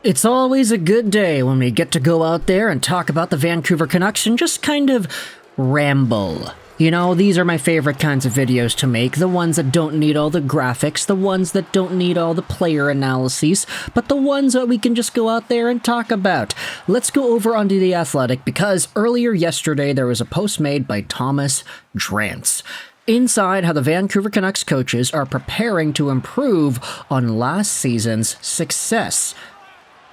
It's always a good day when we get to go out there and talk about the Vancouver Canucks and just kind of ramble. You know, these are my favorite kinds of videos to make, the ones that don't need all the graphics, the ones that don't need all the player analyses, but the ones that we can just go out there and talk about. Let's go over onto The Athletic, because earlier yesterday there was a post made by Thomas Drance. Inside how the Vancouver Canucks coaches are preparing to improve on last season's success.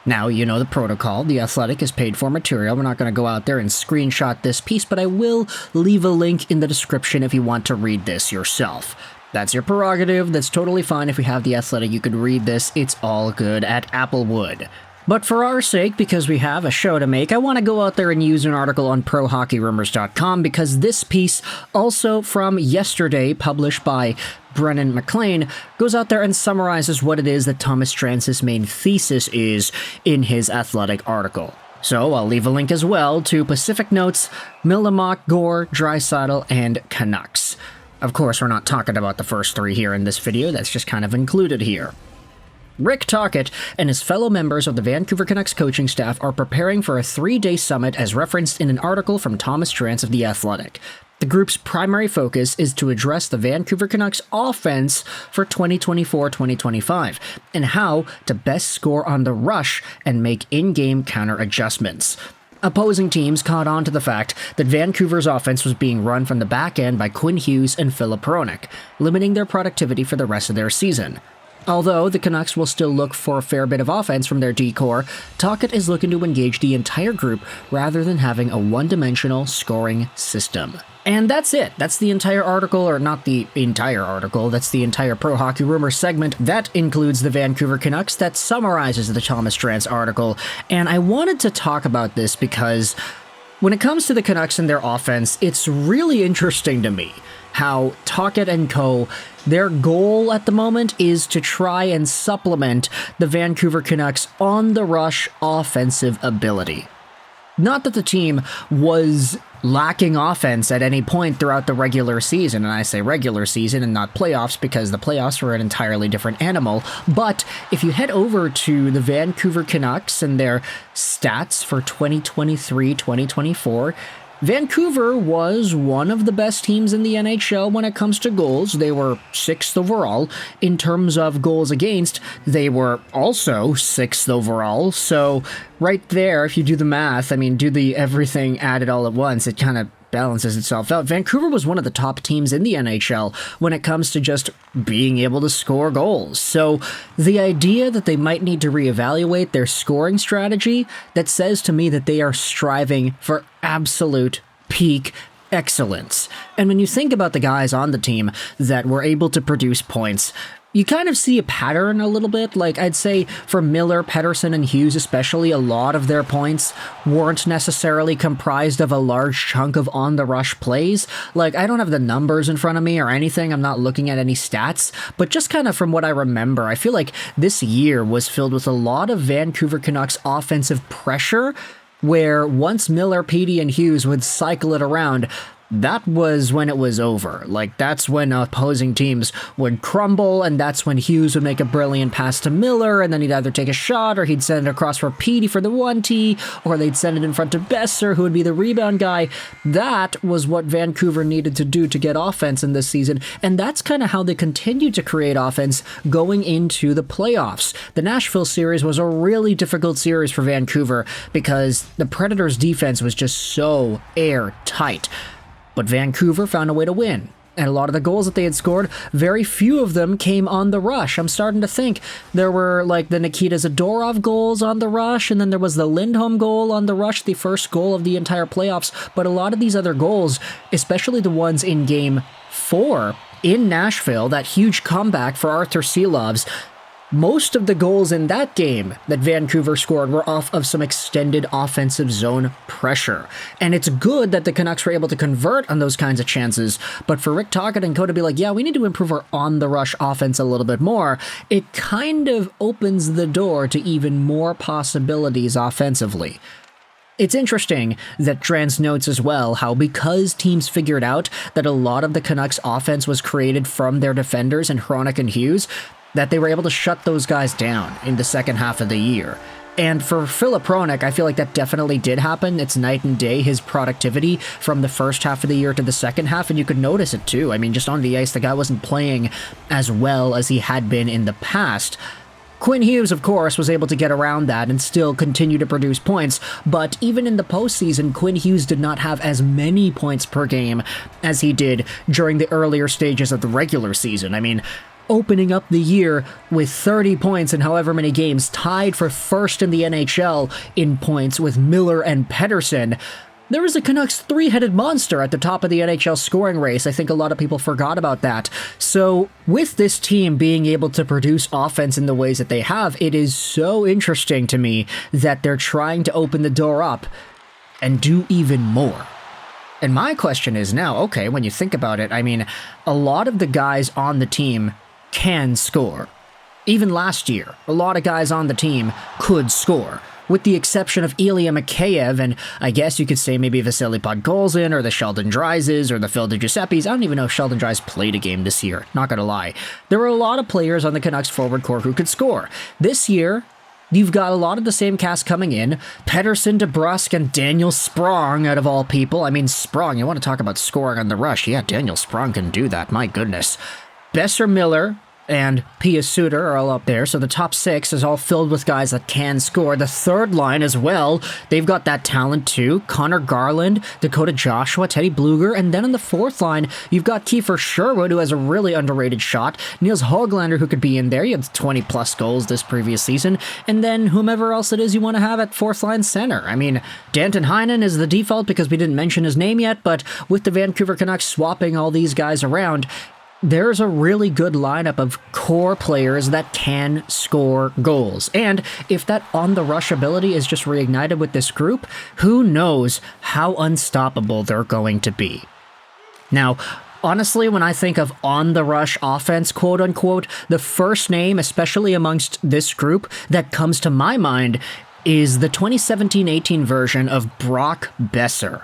Now, you know the protocol. The Athletic is paid for material. We're not going to go out there and screenshot this piece, but I will leave a link in the description if you want to read this yourself. That's your prerogative. That's totally fine. If we have The Athletic, you could read this. It's all good at Applewood. But for our sake, because we have a show to make, I want to go out there and use an article on ProHockeyRumors.com, because this piece, also from yesterday, published by Brennan McLean, goes out there and summarizes what it is that Thomas Drance's main thesis is in his Athletic article. So I'll leave a link as well to Pacific Notes, Milamok, Gore, Draisaitl, and Canucks. Of course, we're not talking about the first three here in this video, that's just kind of included here. Rick Tocchet and his fellow members of the Vancouver Canucks coaching staff are preparing for a 3-day summit as referenced in an article from Thomas Drance of The Athletic. The group's primary focus is to address the Vancouver Canucks offense for 2024-2025 and how to best score on the rush and make in-game counter adjustments. Opposing teams caught on to the fact that Vancouver's offense was being run from the back end by Quinn Hughes and Parekh, limiting their productivity for the rest of their season. Although the Canucks will still look for a fair bit of offense from their D-core, Tocchet is looking to engage the entire group rather than having a one-dimensional scoring system. And that's it. That's the entire article, or not the entire article, that's the entire Pro Hockey Rumors segment. That includes the Vancouver Canucks, that summarizes the Thomas Drance article. And I wanted to talk about this because when it comes to the Canucks and their offense, it's really interesting to me how Tocchet and co., their goal at the moment is to try and supplement the Vancouver Canucks on-the-rush offensive ability. Not that the team was lacking offense at any point throughout the regular season, and I say regular season and not playoffs because the playoffs were an entirely different animal, but if you head over to the Vancouver Canucks and their stats for 2023-2024, Vancouver was one of the best teams in the NHL when it comes to goals. They were 6th overall. In terms of goals against, they were also 6th overall. So right there, if you do the math, I mean, do the everything added all at once, it kind of balances itself out. Vancouver was one of the top teams in the NHL when it comes to just being able to score goals. So the idea that they might need to reevaluate their scoring strategy, that says to me that they are striving for absolute peak excellence. And when you think about the guys on the team that were able to produce points, you kind of see a pattern a little bit. Like, I'd say for Miller, Pettersson, and Hughes especially, a lot of their points weren't necessarily comprised of a large chunk of on-the-rush plays. Like, I don't have the numbers in front of me or anything, I'm not looking at any stats, but just kind of from what I remember, I feel like this year was filled with a lot of Vancouver Canucks offensive pressure, where once Miller, Petey, and Hughes would cycle it around, that was when it was over. Like, that's when opposing teams would crumble, and that's when Hughes would make a brilliant pass to Miller, and then he'd either take a shot, or he'd send it across for Petey for the 1T, or they'd send it in front to Boeser, who would be the rebound guy. That was what Vancouver needed to do to get offense in this season, and that's kind of how they continued to create offense going into the playoffs. The Nashville series was a really difficult series for Vancouver, because the Predators' defense was just so airtight. But Vancouver found a way to win. And a lot of the goals that they had scored, very few of them came on the rush. I'm starting to think there were like the Nikita Zadorov goals on the rush, and then there was the Lindstrom goal on the rush, the first goal of the entire playoffs. But a lot of these other goals, especially the ones in Game 4 in Nashville, that huge comeback for Arthur Silovs, most of the goals in that game that Vancouver scored were off of some extended offensive zone pressure. And it's good that the Canucks were able to convert on those kinds of chances, but for Rick Tocchet and co to be like, yeah, we need to improve our on-the-rush offense a little bit more, it kind of opens the door to even more possibilities offensively. It's interesting that Drance notes as well how because teams figured out that a lot of the Canucks offense was created from their defenders in Hronek and Hughes, that they were able to shut those guys down in the second half of the year. And for Filip Hronek, I feel like that definitely did happen. It's night and day, his productivity from the first half of the year to the second half, and you could notice it too. I mean, just on the ice, the guy wasn't playing as well as he had been in the past. Quinn Hughes, of course, was able to get around that and still continue to produce points, but even in the postseason, Quinn Hughes did not have as many points per game as he did during the earlier stages of the regular season. I mean, opening up the year with 30 points in however many games, tied for first in the NHL in points with Miller and Pettersson. There was a Canucks three-headed monster at the top of the NHL scoring race. I think a lot of people forgot about that. So with this team being able to produce offense in the ways that they have, it is so interesting to me that they're trying to open the door up and do even more. And my question is now, okay, when you think about it, I mean, a lot of the guys on the team can score. Even last year, a lot of guys on the team could score, with the exception of Ilya Mikheyev, and I guess you could say maybe Vasily Podkolzin, or the Sheldon Dryses, or the Phil DiGiuseppes. I don't even know if Sheldon Dries played a game this year, not gonna lie. There were a lot of players on the Canucks forward core who could score. This year, you've got a lot of the same cast coming in. Pettersson, DeBrusk, and Daniel Sprong, out of all people. I mean, Sprong, you want to talk about scoring on the rush. Yeah, Daniel Sprong can do that, my goodness. Boeser, Miller, and Pia Suter are all up there, so the top six is all filled with guys that can score. The third line as well, they've got that talent too. Connor Garland, Dakota Joshua, Teddy Bluger, and then on the fourth line, you've got Kiefer Sherwood, who has a really underrated shot. Niels Höglander, who could be in there. He had 20-plus goals this previous season. And then whomever else it is you want to have at fourth line center. I mean, Danton Heinen is the default because we didn't mention his name yet, but with the Vancouver Canucks swapping all these guys around, there's a really good lineup of core players that can score goals. And if that on-the-rush ability is just reignited with this group, who knows how unstoppable they're going to be. Now, honestly, when I think of on-the-rush offense, quote-unquote, the first name, especially amongst this group, that comes to my mind is the 2017-18 version of Brock Boeser.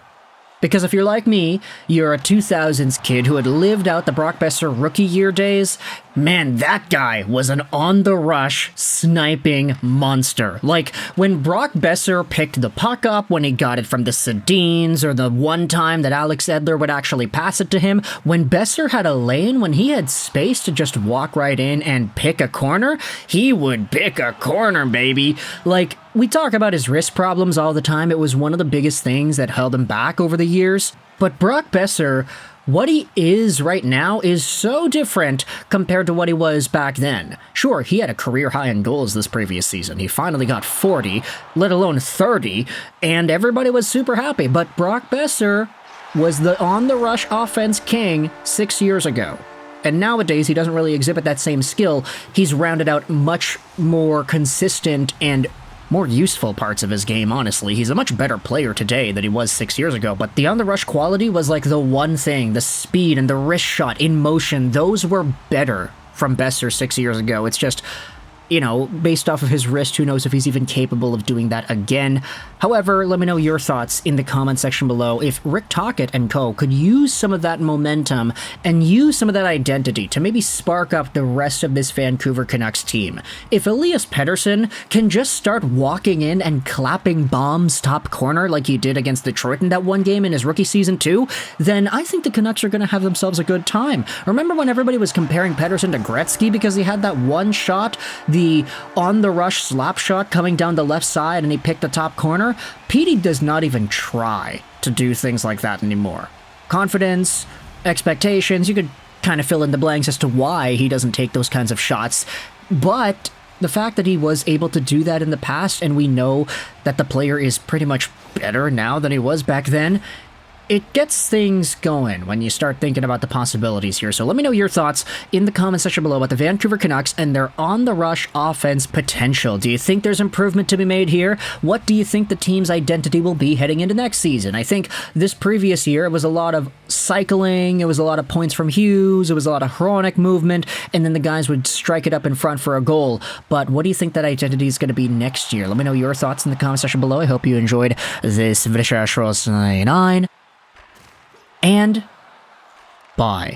Because if you're like me, you're a 2000s kid who had lived out the Brock Boeser rookie year days, man, that guy was an on-the-rush sniping monster. Like, when Brock Boeser picked the puck up, when he got it from the Sedins, or the one time that Alex Edler would actually pass it to him, when Boeser had a lane, when he had space to just walk right in and pick a corner, he would pick a corner, baby. Like, we talk about his wrist problems all the time. It was one of the biggest things that held him back over the years. But Brock Boeser, what he is right now is so different compared to what he was back then. Sure, he had a career high in goals this previous season. He finally got 40, let alone 30, and everybody was super happy. But Brock Boeser was the on-the-rush offense king 6 years ago. And nowadays, he doesn't really exhibit that same skill. He's rounded out much more consistent and more useful parts of his game, honestly. He's a much better player today than he was 6 years ago, but the on-the-rush quality was like the one thing. The speed and the wrist shot in motion, those were better from Boeser 6 years ago. It's just, you know, based off of his wrist, who knows if he's even capable of doing that again. However, let me know your thoughts in the comment section below. If Rick Tocchet and co. could use some of that momentum and use some of that identity to maybe spark up the rest of this Vancouver Canucks team. If Elias Pettersson can just start walking in and clapping bombs top corner like he did against Detroit in that one game in his rookie season too, then I think the Canucks are going to have themselves a good time. Remember when everybody was comparing Pettersson to Gretzky because he had that one shot, the on-the-rush slap shot coming down the left side and he picked the top corner? Petey does not even try to do things like that anymore. Confidence, expectations, you could kind of fill in the blanks as to why he doesn't take those kinds of shots, but the fact that he was able to do that in the past, and we know that the player is pretty much better now than he was back then, it gets things going when you start thinking about the possibilities here. So let me know your thoughts in the comment section below about the Vancouver Canucks and their on-the-rush offense potential. Do you think there's improvement to be made here? What do you think the team's identity will be heading into next season? I think this previous year, it was a lot of cycling, it was a lot of points from Hughes, it was a lot of Hronek movement, and then the guys would strike it up in front for a goal. But what do you think that identity is going to be next year? Let me know your thoughts in the comment section below. I hope you enjoyed this video. And bye.